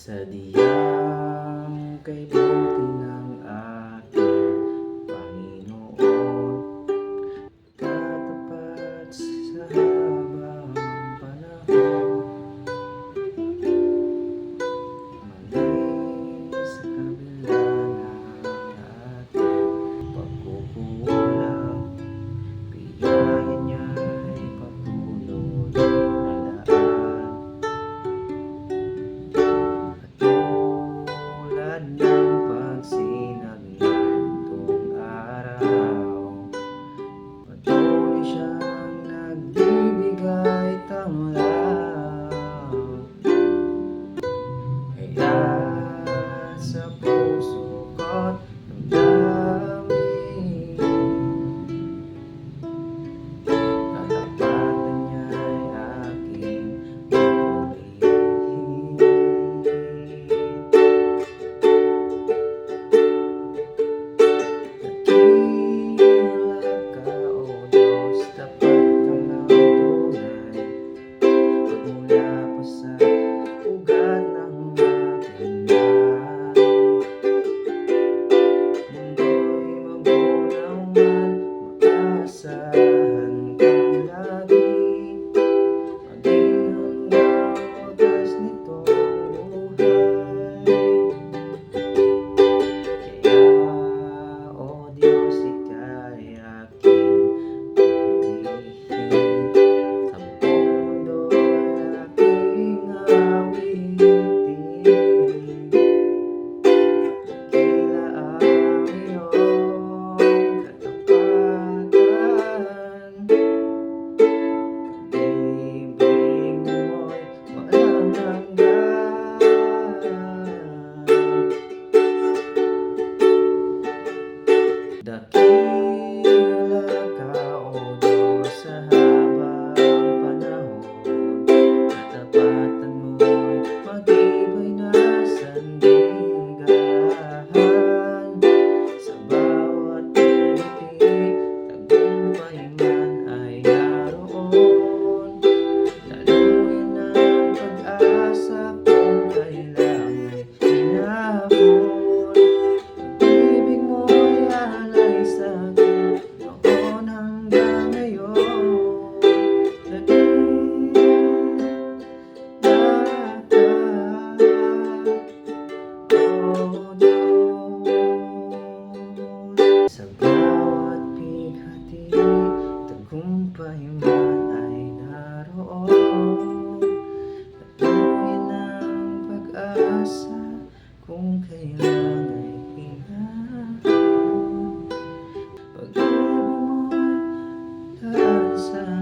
Sa diyang kay buti ng ating Panginoon, tatapat sa habang panahon, mali sa kabila ng ating pagkukulang, biyaya niya'y patuloy na laan. Tulad ng pagsinag nitong araw, patuloy siyang nagbibigay tanglaw. Kaya sa puso ko't damdamin, tatapatan niya'y aking pupurihin. Dakila ka, O Diyos, tapat kang ang tunay, pagmula pa sa ugat ng aking lahi. Mundo'y magunaw man, maasahan kang lagi, maging hanggang wakas nitong buhay. Kaya, O Diyos, ika'y aking purihin. Sa mundo'y aking awitin, dakila ang iyong katapatan. Pag-ibig mo'y walang hanggan. Dakila ka, O Diyos, sa habang panahon, katapatan mo'y matibay na sandigan. Sa bawat ngiti, tagumpay man ay naroon, laluin ang pag-asa kung kailan may hinahon. Pag-ibig mo'y alay sa'kin noon hanggang ngayon. Dakila ka, O Diyos. Sa bawat bighati, tagumpay man ay naroon, laluin ang pag-asa kung kailan ay hinahon. Pag-ibig mo'y taas sa